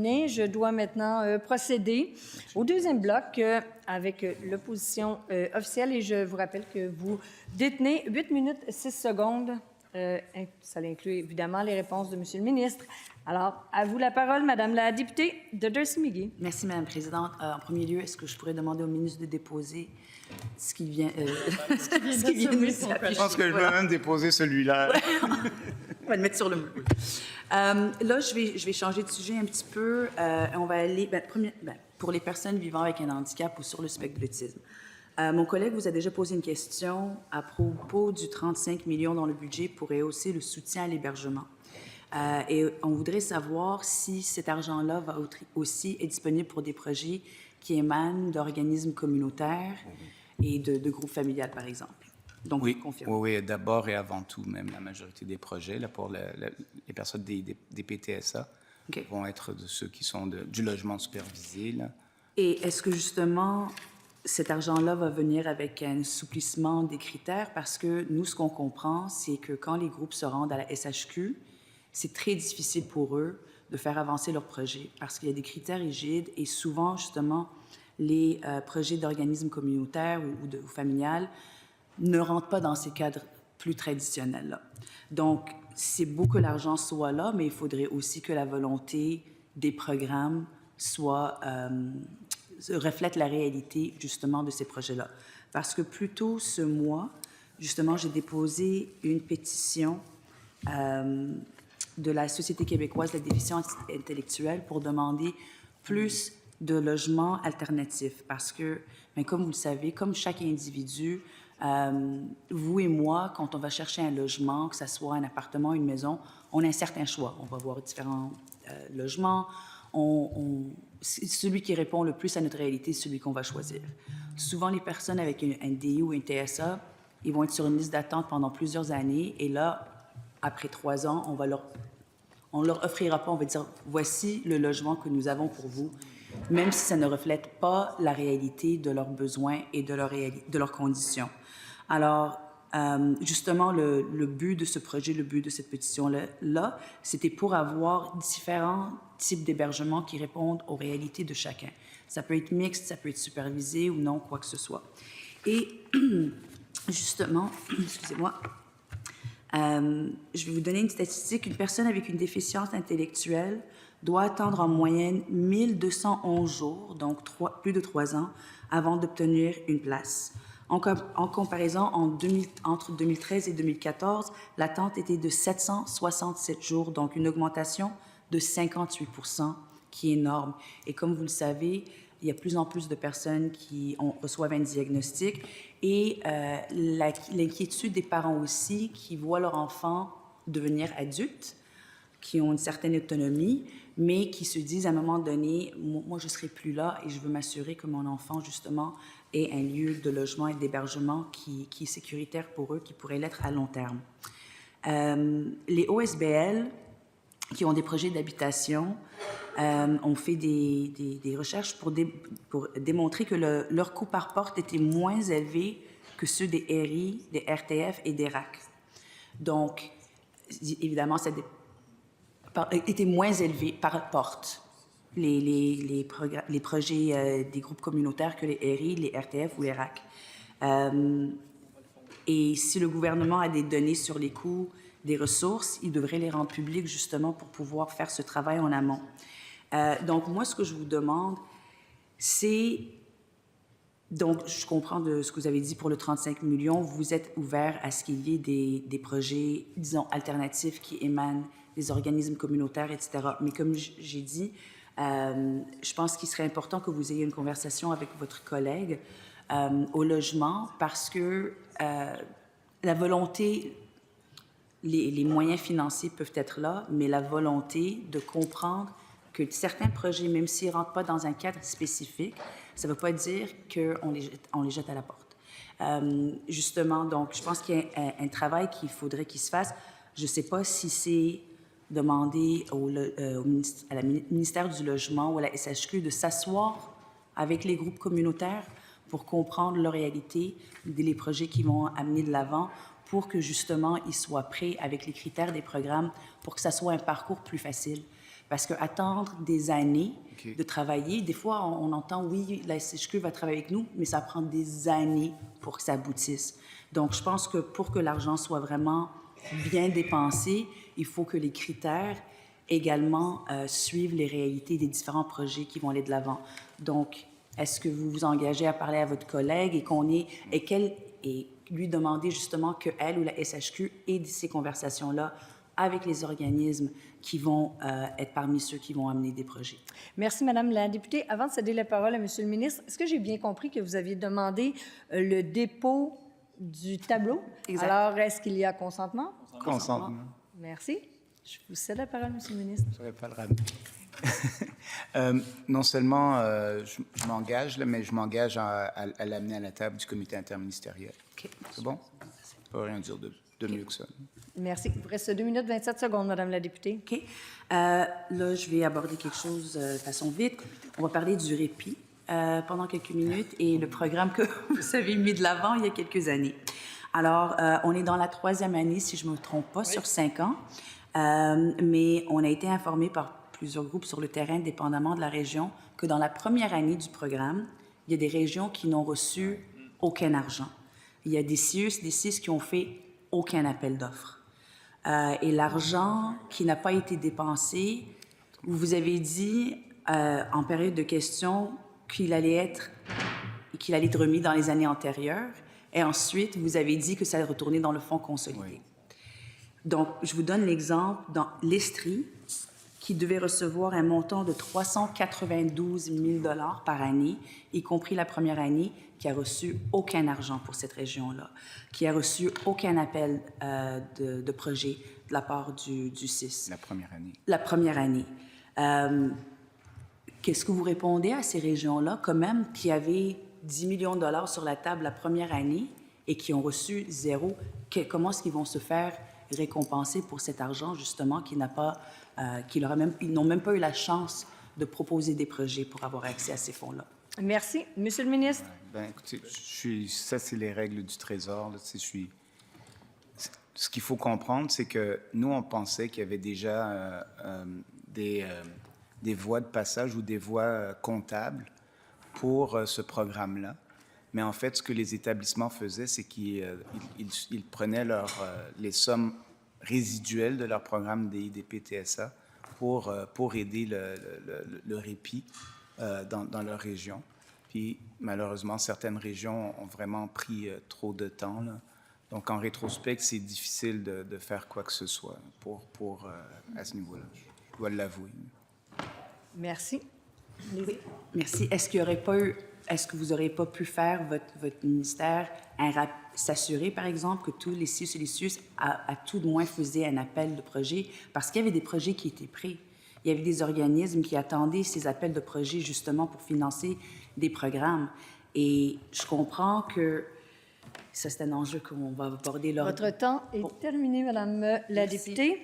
Je dois maintenant procéder au deuxième bloc avec l'opposition officielle et je vous rappelle que vous détenez 8 minutes 6 secondes. Ça inclut évidemment les réponses de M. le ministre. Alors, à vous la parole, Madame la députée de Dorcy-McGee. Merci, Madame la Présidente. En premier lieu, est-ce que je pourrais demander au ministre de déposer ce qui vient, ce qui vient de nous afficher? Je pense que je vais même déposer celui-là. On va le mettre sur le mur. Là, je vais changer de sujet un petit peu. On va aller, pour les personnes vivant avec un handicap ou sur le spectre de l'autisme. Mon collègue vous a déjà posé une question à propos du 35 millions dans le budget pour rehausser le soutien à l'hébergement. Et on voudrait savoir si cet argent-là va aussi être disponible pour des projets qui émanent d'organismes communautaires et de groupes familiales, par exemple. Donc, Oui, confirme. oui, d'abord et avant tout, même la majorité des projets, là, pour les personnes des PTSA, OK. vont être de ceux qui sont du logement supervisé. Là. Et est-ce que justement, cet argent-là va venir avec un assouplissement des critères? Parce que nous, ce qu'on comprend, c'est que quand les groupes se rendent à la SHQ, c'est très difficile pour eux de faire avancer leur projet parce qu'il y a des critères rigides et souvent, justement, les projets d'organismes communautaires ou familiales ne rentrent pas dans ces cadres plus traditionnels-là. Donc, c'est beau que l'argent soit là, mais il faudrait aussi que la volonté des programmes reflète la réalité, justement, de ces projets-là. Parce que plus tôt ce mois, justement, j'ai déposé une pétition de la Société québécoise de la déficience intellectuelle pour demander plus de logements alternatifs. Parce que, bien, comme vous le savez, comme chaque individu, vous et moi, quand on va chercher un logement, que ce soit un appartement, une maison, on a un certain choix. On va voir différents logements. Celui qui répond le plus à notre réalité, c'est celui qu'on va choisir. Souvent, les personnes avec un DI ou une TSA, ils vont être sur une liste d'attente pendant plusieurs années. Et là, après 3 ans, on leur offrira pas, on va dire, voici le logement que nous avons pour vous, même si ça ne reflète pas la réalité de leurs besoins et de leurs conditions. Alors, justement, le but de ce projet, le but de cette pétition-là, c'était pour avoir différents types d'hébergements qui répondent aux réalités de chacun. Ça peut être mixte, ça peut être supervisé ou non, quoi que ce soit. Et justement, excusez-moi, je vais vous donner une statistique. Une personne avec une déficience intellectuelle doit attendre en moyenne 1211 jours, donc plus de 3 ans, avant d'obtenir une place. En comparaison, entre 2013 et 2014, l'attente était de 767 jours, donc une augmentation de 58 %, qui est énorme. Et comme vous le savez, il y a de plus en plus de personnes qui reçoivent un diagnostic et l'inquiétude des parents aussi qui voient leur enfant devenir adulte, qui ont une certaine autonomie, mais qui se disent à un moment donné, moi je ne serai plus là et je veux m'assurer que mon enfant, justement, ait un lieu de logement et d'hébergement qui est sécuritaire pour eux, qui pourrait l'être à long terme. Les OSBL, qui ont des projets d'habitation, ont fait des recherches pour démontrer que leur coût par porte était moins élevé que ceux des RI, des RTF et des RAC. Donc, évidemment, ça était moins élevé par porte, les projets des groupes communautaires que les RI, les RTF ou les RAC. Et si le gouvernement a des données sur les coûts des ressources, il devrait les rendre publiques justement pour pouvoir faire ce travail en amont. Donc, moi, ce que je vous demande, c'est... Donc, je comprends de ce que vous avez dit pour le 35 millions. Vous êtes ouvert à ce qu'il y ait des projets, disons, alternatifs qui émanent des organismes communautaires, etc. Mais comme j'ai dit, je pense qu'il serait important que vous ayez une conversation avec votre collègue au logement parce que la volonté... Les moyens financiers peuvent être là, mais la volonté de comprendre que certains projets, même s'ils ne rentrent pas dans un cadre spécifique, ça ne veut pas dire qu'on les jette à la porte. Justement, donc, je pense qu'il y a un travail qu'il faudrait qu'il se fasse. Je ne sais pas si c'est demander à la ministère du Logement ou à la SHQ de s'asseoir avec les groupes communautaires pour comprendre leur réalité, les projets qui vont amener de l'avant, pour que, justement, ils soient prêts avec les critères des programmes pour que ça soit un parcours plus facile. Parce qu'attendre des années OK. de travailler, des fois, on entend, oui, la SHQ va travailler avec nous, mais ça prend des années pour que ça aboutisse. Donc, je pense que pour que l'argent soit vraiment bien dépensé, il faut que les critères également suivent les réalités des différents projets qui vont aller de l'avant. Donc, est-ce que vous vous engagez à parler à votre collègue et lui demander justement qu'elle ou la SHQ ait ces conversations-là avec les organismes qui vont être parmi ceux qui vont amener des projets? Merci, Madame la députée. Avant de céder la parole à Monsieur le ministre, est-ce que j'ai bien compris que vous aviez demandé le dépôt du tableau? Exact. Alors, est-ce qu'il y a consentement? Consentement. Merci. Je vous cède la parole, Monsieur le ministre. Je ne pas le ramener. Non seulement je m'engage, là, mais je m'engage à l'amener à la table du comité interministériel. OK. C'est bon? Je ne peux rien dire de mieux que ça. Merci. Il vous reste 2 minutes 27 secondes, Madame la députée. OK. Là, je vais aborder quelque chose de façon vite. On va parler du répit pendant quelques minutes et le programme que vous avez mis de l'avant il y a quelques années. Alors, on est dans la 3e année, si je ne me trompe pas, sur 5 ans, mais on a été informé par plusieurs groupes sur le terrain, dépendamment de la région, que dans la première année du programme, il y a des régions qui n'ont reçu aucun argent. Il y a des CIUS qui ont fait aucun appel d'offres. Et l'argent qui n'a pas été dépensé, vous avez dit en période de questions qu'il allait être remis dans les années antérieures. Et ensuite, vous avez dit que ça allait retourner dans le fonds consolidé. Oui. Donc, je vous donne l'exemple dans l'Estrie, qui devait recevoir un montant de 392 000 $ par année, y compris la première année, qui a reçu aucun argent pour cette région-là, qui a reçu aucun appel de projet de la part du CIS. La première année. La première année. Qu'est-ce que vous répondez à ces régions-là, quand même, qui avaient 10 millions de dollars sur la table la première année et qui ont reçu zéro? Comment est-ce qu'ils vont se faire récompenser pour cet argent, justement, ils n'ont même pas eu la chance de proposer des projets pour avoir accès à ces fonds-là? Merci. Monsieur le ministre. Ben, écoutez, ça, c'est les règles du Trésor. Là, ce qu'il faut comprendre, c'est que nous, on pensait qu'il y avait déjà des voies de passage ou des voies comptables pour ce programme-là. Mais en fait, ce que les établissements faisaient, c'est qu'ils prenaient les sommes résiduelles de leur programme des PTSA pour aider le répit dans leur région. Puis, malheureusement, certaines régions ont vraiment pris trop de temps, là. Donc, en rétrospect, c'est difficile de faire quoi que ce soit à ce niveau-là. Je dois l'avouer. Merci. Merci. Est-ce que vous n'auriez pas pu faire, votre ministère, s'assurer, par exemple, que tous les CIUS et les CIUS, à tout de moins, faisaient un appel de projet? Parce qu'il y avait des projets qui étaient prêts. Il y avait des organismes qui attendaient ces appels de projet, justement, pour financer des programmes. Et je comprends que ça, c'est un enjeu qu'on va aborder lors... Votre temps est terminé, Madame la Merci. députée.